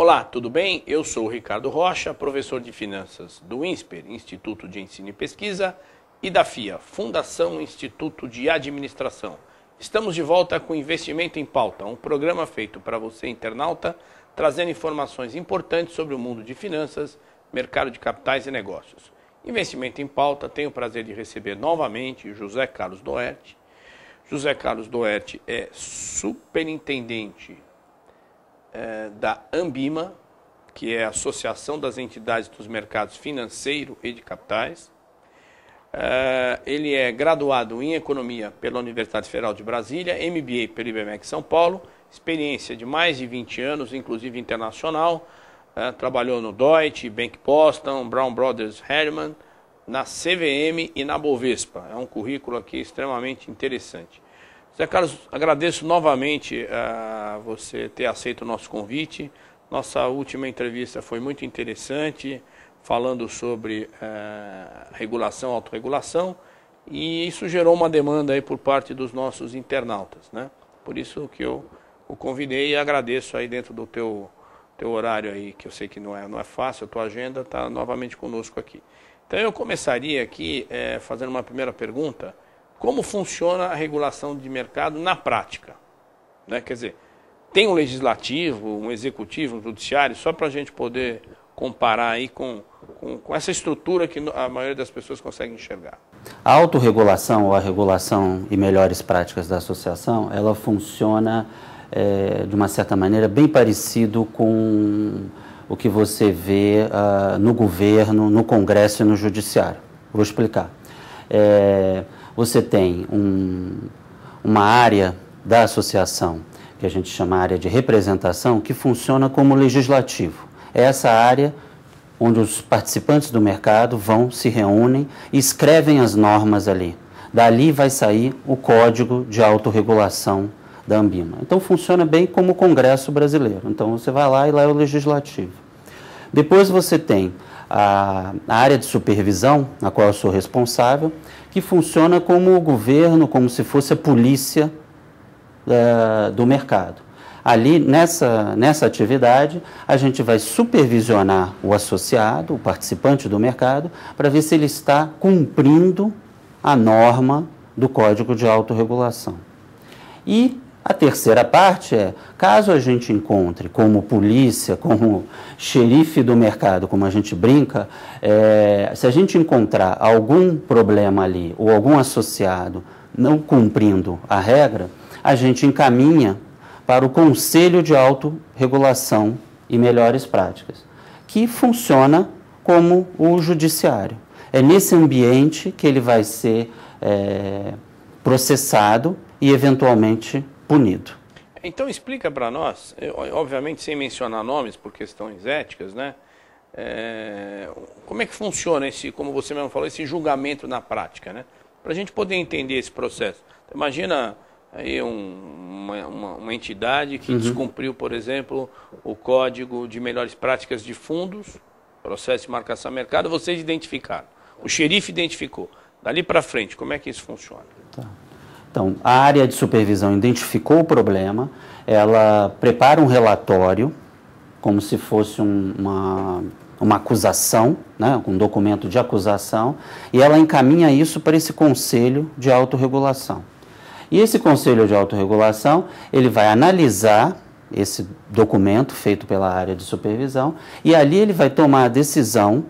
Olá, tudo bem? Eu sou o Ricardo Rocha, professor de Finanças do INSPER, Instituto de Ensino e Pesquisa, e da FIA, Fundação Instituto de Administração. Estamos de volta com Investimento em Pauta, um programa feito para você, internauta, trazendo informações importantes sobre o mundo de finanças, mercado de capitais e negócios. Investimento em Pauta, tenho o prazer de receber novamente José Carlos Doerti. José Carlos Doerti é superintendente da Ambima, que é a Associação das Entidades dos Mercados Financeiro e de Capitais. Ele é graduado em Economia pela Universidade Federal de Brasília, MBA pelo IBMEC São Paulo, experiência de mais de 20 anos, inclusive internacional, trabalhou no Deutsche Bank Boston, Brown Brothers Harriman, na CVM e na Bovespa. É um currículo aqui extremamente interessante. Zé Carlos, agradeço novamente a você ter aceito o nosso convite. Nossa última entrevista foi muito interessante, falando sobre regulação, autorregulação, e isso gerou uma demanda aí por parte dos nossos internautas, né? Por isso que eu o convidei e agradeço aí dentro do teu horário aí, que eu sei que não é fácil, a tua agenda está novamente conosco aqui. Então eu começaria aqui fazendo uma primeira pergunta. Como funciona a regulação de mercado na prática? Né? Quer dizer, tem um legislativo, um executivo, um judiciário, só para a gente poder comparar aí com essa estrutura que a maioria das pessoas consegue enxergar. A autorregulação ou a regulação e melhores práticas da associação, ela funciona de uma certa maneira bem parecido com o que você vê no governo, no Congresso e no Judiciário. Vou explicar. Você tem uma área da associação, que a gente chama área de representação, que funciona como legislativo. É essa área onde os participantes do mercado se reúnem e escrevem as normas ali. Dali vai sair o Código de Autorregulação da Ambima. Então funciona bem como o Congresso brasileiro. Então você vai lá e lá é o legislativo. Depois você tem a área de supervisão, na qual eu sou responsável, que funciona como o governo, como se fosse a polícia do mercado. Ali, nessa atividade, a gente vai supervisionar o associado, o participante do mercado, para ver se ele está cumprindo a norma do Código de Autorregulação. E a terceira parte caso a gente encontre como polícia, como xerife do mercado, como a gente brinca, se a gente encontrar algum problema ali ou algum associado não cumprindo a regra, a gente encaminha para o Conselho de Autorregulação e Melhores Práticas, que funciona como o judiciário. É nesse ambiente que ele vai ser processado e eventualmente punido. Então explica para nós, obviamente sem mencionar nomes por questões éticas, né? Como é que funciona como você mesmo falou, esse julgamento na prática, né? Para a gente poder entender esse processo. Então, imagina aí uma entidade que descumpriu, por exemplo, o Código de Melhores Práticas de Fundos, processo de marcação a mercado, vocês identificaram. O xerife identificou. Dali para frente, como é que isso funciona? Tá. Então, a área de supervisão identificou o problema, ela prepara um relatório, como se fosse uma acusação, né, um documento de acusação, e ela encaminha isso para esse Conselho de Autorregulação. E esse Conselho de Autorregulação, ele vai analisar esse documento feito pela área de supervisão, e ali ele vai tomar a decisão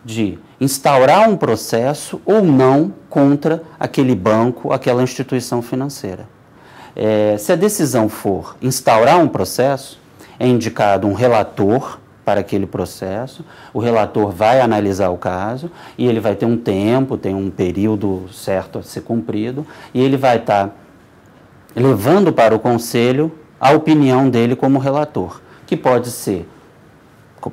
de instaurar um processo ou não contra aquele banco, aquela instituição financeira. Se a decisão for instaurar um processo, é indicado um relator para aquele processo, o relator vai analisar o caso e ele vai ter um tempo, tem um período certo a ser cumprido, e ele vai estar levando para o conselho a opinião dele como relator, que pode ser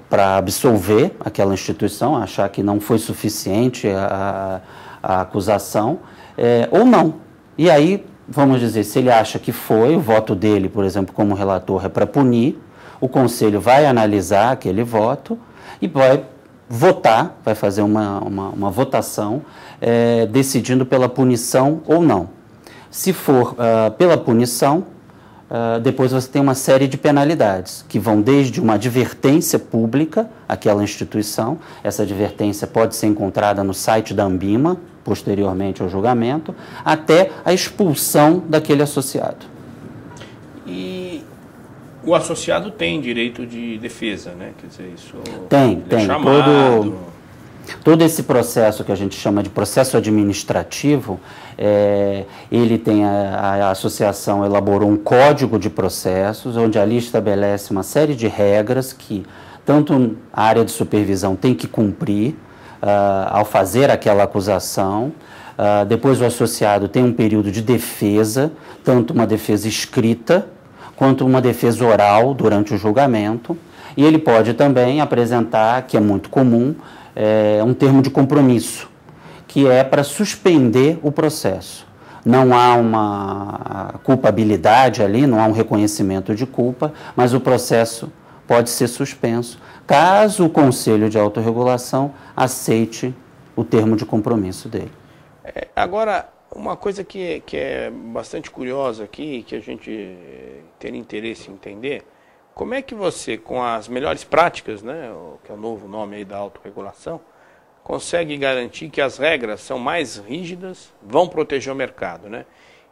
para absolver aquela instituição, achar que não foi suficiente a acusação, ou não. E aí, vamos dizer, se ele acha que foi, o voto dele, por exemplo, como relator é para punir, o conselho vai analisar aquele voto e vai votar, vai fazer uma votação decidindo pela punição ou não. Se for pela punição, depois você tem uma série de penalidades, que vão desde uma advertência pública àquela instituição. Essa advertência pode ser encontrada no site da Anbima, posteriormente ao julgamento, até a expulsão daquele associado. E o associado tem direito de defesa, né? Quer dizer, isso tem. Chamado... Todo esse processo que a gente chama de processo administrativo, ele tem, a associação elaborou um código de processos, onde ali estabelece uma série de regras que tanto a área de supervisão tem que cumprir ao fazer aquela acusação. Depois o associado tem um período de defesa, tanto uma defesa escrita quanto uma defesa oral durante o julgamento, e ele pode também apresentar, que é muito comum, um termo de compromisso, que é para suspender o processo. Não há uma culpabilidade ali, não há um reconhecimento de culpa, mas o processo pode ser suspenso, caso o Conselho de Autorregulação aceite o termo de compromisso dele. Agora, uma coisa que é bastante curiosa aqui, que a gente tem interesse em entender, como é que você, com as melhores práticas, né, que é o novo nome aí da autorregulação, consegue garantir que as regras são mais rígidas, vão proteger o mercado, né?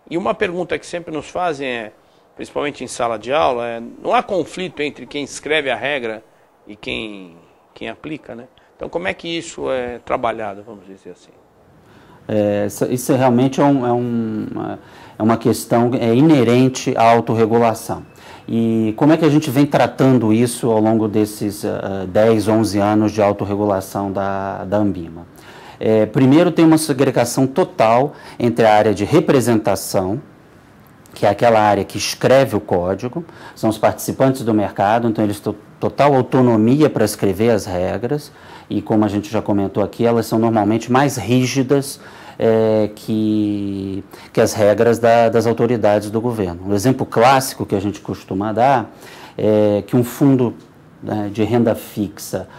E uma pergunta que sempre nos fazem principalmente em sala de aula, não há conflito entre quem escreve a regra e quem aplica, né? Então, como é que isso é trabalhado, vamos dizer assim? Isso realmente é uma questão inerente à autorregulação. E como é que a gente vem tratando isso ao longo desses 10, 11 anos de autorregulação da Anbima? Primeiro, tem uma segregação total entre a área de representação, que é aquela área que escreve o código, são os participantes do mercado, então eles têm total autonomia para escrever as regras, e como a gente já comentou aqui, elas são normalmente mais rígidas que as regras das autoridades do governo. Um exemplo clássico que a gente costuma dar é que um fundo, né, de renda fixa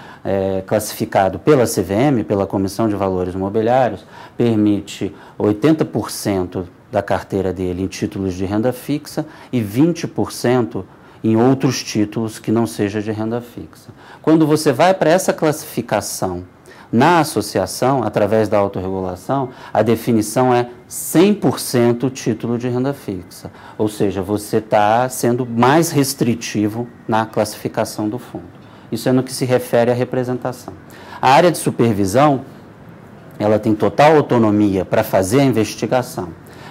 classificado pela CVM, pela Comissão de Valores Mobiliários, permite 80% da carteira dele em títulos de renda fixa e 20% em outros títulos que não seja de renda fixa. Quando você vai para essa classificação na associação, através da autorregulação, a definição é 100% título de renda fixa. Ou seja, você está sendo mais restritivo na classificação do fundo. Isso é no que se refere à representação. A área de supervisão, ela tem total autonomia para fazer a investigação.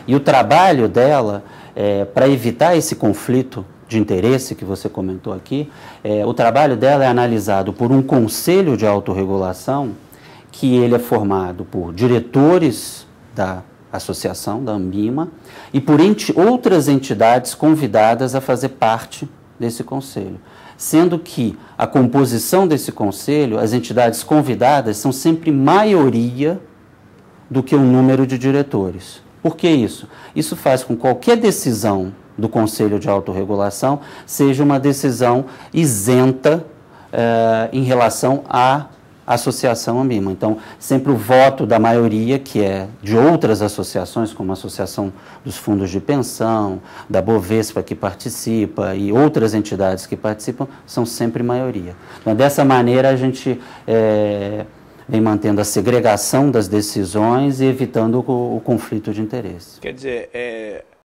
E o trabalho dela, para evitar esse conflito de interesse que você comentou aqui, o trabalho dela é analisado por um conselho de autorregulação, que ele é formado por diretores da associação, da Anbima, e por outras entidades convidadas a fazer parte desse conselho. Sendo que a composição desse conselho, as entidades convidadas são sempre maioria do que o número de diretores. Por que isso? Isso faz com que qualquer decisão do Conselho de Autorregulação seja uma decisão isenta em relação à associação Anbima. Então, sempre o voto da maioria, que é de outras associações, como a Associação dos Fundos de Pensão, da Bovespa que participa e outras entidades que participam, são sempre maioria. Então, dessa maneira, a gente vem mantendo a segregação das decisões e evitando o conflito de interesse. Quer dizer,